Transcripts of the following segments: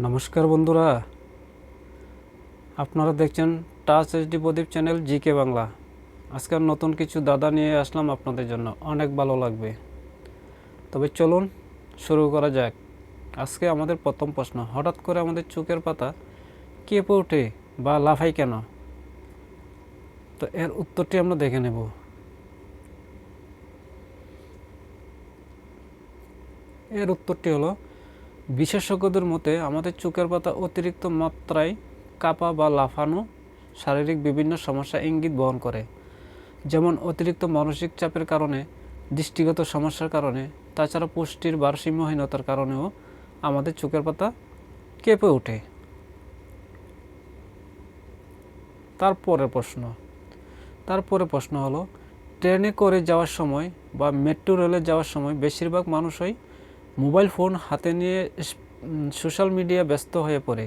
নমস্কার বন্ধুরা, আপনারা দেখছেন টাচ এইচডি প্রদীপ চ্যানেল জিকে বাংলা। আজকের নতুন কিছু দাদা নিয়ে আসলাম আপনাদের জন্য, অনেক ভালো লাগবে। তবে চলুন শুরু করা যাক। আজকে আমাদের প্রথম প্রশ্ন, হঠাৎ করে আমাদের চোখের পাতা কেঁপে ওঠে বা লাফায় কেন? তো এর উত্তরটি আমরা দেখে নেব। এর উত্তরটি হলো, বিশেষজ্ঞদের মতে আমাদের চোখের পাতা অতিরিক্ত মাত্রায় কাঁপা বা লাফানো শারীরিক বিভিন্ন সমস্যা ইঙ্গিত বহন করে, যেমন অতিরিক্ত মানসিক চাপের কারণে, দৃষ্টিগত সমস্যার কারণে, তাছাড়া পুষ্টির ভারসাম্যহীনতার কারণেও আমাদের চোখের পাতা কেঁপে ওঠে। তারপরে প্রশ্ন হলো, ট্রেনে করে যাওয়ার সময় বা মেট্রো রেলে যাওয়ার সময় বেশিরভাগ মানুষই মোবাইল ফোন হাতে নিয়ে সোশ্যাল মিডিয়া ব্যস্ত হয়ে পড়ে,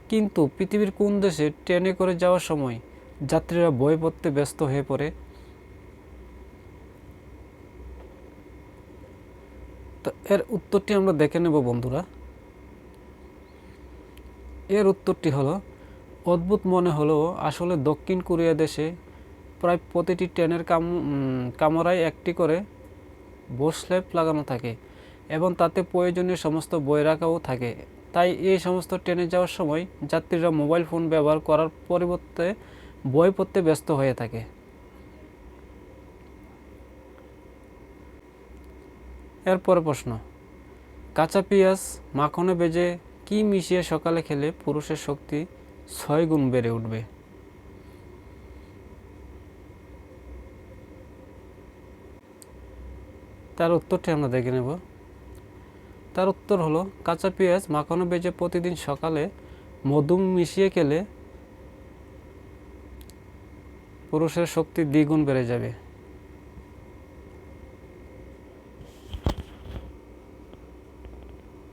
কিন্তু পৃথিবীর কোন দেশে ট্রেনে করে যাওয়ার সময় যাত্রীরা বই পড়তে ব্যস্ত হয়ে পড়ে? তো এর উত্তরটি আমরা দেখে নেব বন্ধুরা। এর উত্তরটি হলো, অদ্ভুত মনে হলেও আসলে দক্ষিণ কোরিয়া দেশে প্রায় প্রতিটি ট্রেনের কামরায় একটি করে বোসলেপ লাগানো থাকে এবং তাতে প্রয়োজনীয় সমস্ত বই রাখাও থাকে। তাই এই সমস্ত ট্রেনে যাওয়ার সময় যাত্রীরা মোবাইল ফোন ব্যবহার করার পরিবর্তে বই পড়তে ব্যস্ত হয়ে থাকে। এরপরে প্রশ্ন, কাঁচা পেঁয়াজ মাখনে ভেজে কি মিশিয়ে সকালে খেলে পুরুষের শক্তি 6 গুণ বেড়ে উঠবে? তার উত্তরটি আমরা দেখে নেব। তার উত্তর হলো, কাঁচা পেঁয়াজ মাখনে ভেজে প্রতিদিন সকালে মধু মিশিয়ে খেলে পুরুষের শক্তি দ্বিগুণ বেড়ে যাবে।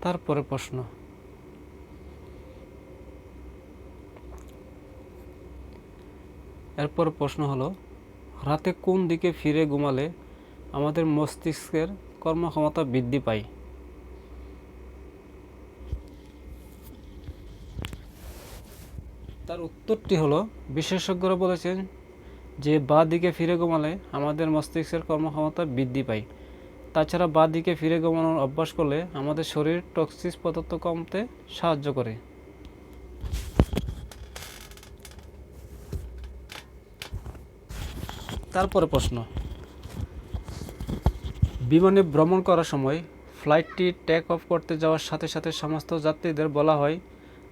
তারপরে প্রশ্ন, হলো, রাতে কোন দিকে ফিরে ঘুমালে আমাদের মস্তিষ্কের কর্মক্ষমতা বৃদ্ধি পায়? তার উত্তরটি হলো, বিশেষজ্ঞরা বলেছেন যে বাঁ দিকে ফিরে ঘুমালে আমাদের মস্তিষ্কের কর্মক্ষমতা বৃদ্ধি পায়। তাছাড়া বাঁ দিকে ফিরে ঘুমানোর অভ্যাস করলে আমাদের শরীর টক্সিক পদার্থ কমতে সাহায্য করে। তারপরে প্রশ্ন, বিমানে ভ্রমণ করার সময় ফ্লাইটটি টেক অফ করতে যাওয়ার সাথে সাথে সমস্ত যাত্রীদের বলা হয়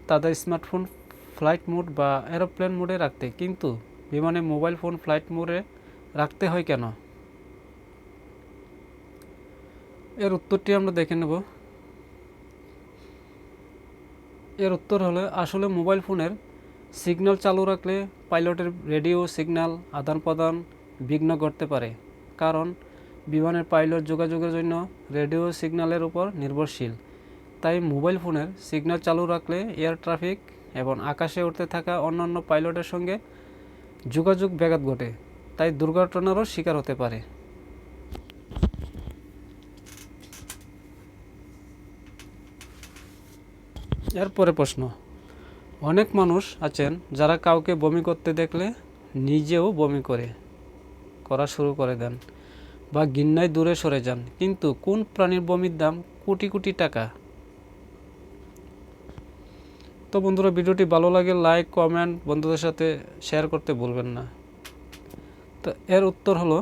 তাদের স্মার্টফোন ফ্লাইট মোড বা এরোপ্লেন মোডে রাখতে, কিন্তু বিমানে মোবাইল ফোন ফ্লাইট মোডে রাখতে হয় কেন? এর উত্তরটি আমরা দেখে নেব। এর উত্তর হলো, আসলে মোবাইল ফোনের সিগন্যাল চালু রাখলে পাইলটের রেডিও সিগন্যাল আদান প্রদান বিঘ্ন ঘটতে পারে, কারণ বিমানের পাইলট যোগাযোগের জন্য রেডিও সিগন্যালের উপর নির্ভরশীল। তাই মোবাইল ফোনের সিগন্যাল চালু রাখলে এয়ার ট্রাফিক এবং আকাশে উড়তে থাকা অন্যান্য পাইলটের সঙ্গে যোগাযোগ ব্যাঘাত ঘটে, তাই দুর্ঘটনারও শিকার হতে পারে। এরপরে প্রশ্ন, অনেক মানুষ আছেন যারা কাউকে বমি করতে দেখলে নিজেও বমি করা শুরু করে দেন বা ঘৃণায় দূরে সরে যান, কিন্তু কোন প্রাণীর বমির দাম কোটি কোটি টাকা? তো বন্ধুরা, ভিডিওটি ভালো লাগে লাইক কমেন্ট বন্ধুদের সাথে শেয়ার করতে ভুলবেন না। তো এর উত্তর হলো,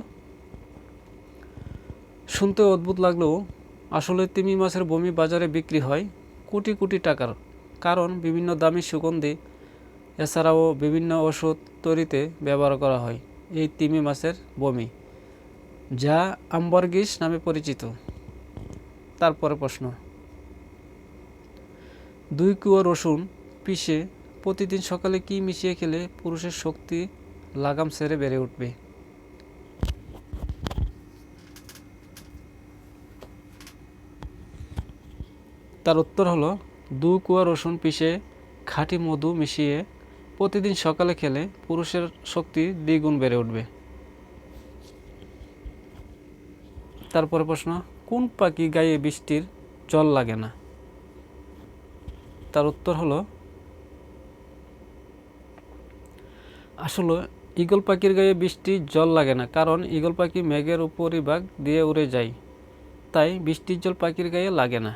শুনতে অদ্ভুত লাগলেও আসলে তিমি মাছের বমি বাজারে বিক্রি হয় কোটি কোটি টাকার, কারণ বিভিন্ন দামি সুগন্ধি এছাড়াও বিভিন্ন ওষুধ তৈরিতে ব্যবহার করা হয় এই তিমি মাছের বমি, যা অ্যাম্বারগ্রিস নামে পরিচিত। তারপরে প্রশ্ন, 2 কোয়া রসুন পিষে প্রতিদিন সকালে কি মিশিয়ে খেলে পুরুষের শক্তি লাগাম ছেড়ে বেড়ে উঠবে? তার উত্তর হলো, 2 কোয়া রসুন পিষে খাঁটি মধু মিশিয়ে প্রতিদিন সকালে খেলে পুরুষের শক্তি দ্বিগুণ বেড়ে উঠবে। তারপরে প্রশ্ন, কোন পাখি গায়ে বৃষ্টির জল লাগে না? তার উত্তর হলো আসলে ঈগল পাখির গায়ে বৃষ্টির জল লাগে না, কারণ ঈগল পাখি মেঘের উপরিভাগ দিয়ে উড়ে যায়, তাই বৃষ্টির জল পাখির গায়ে লাগে না।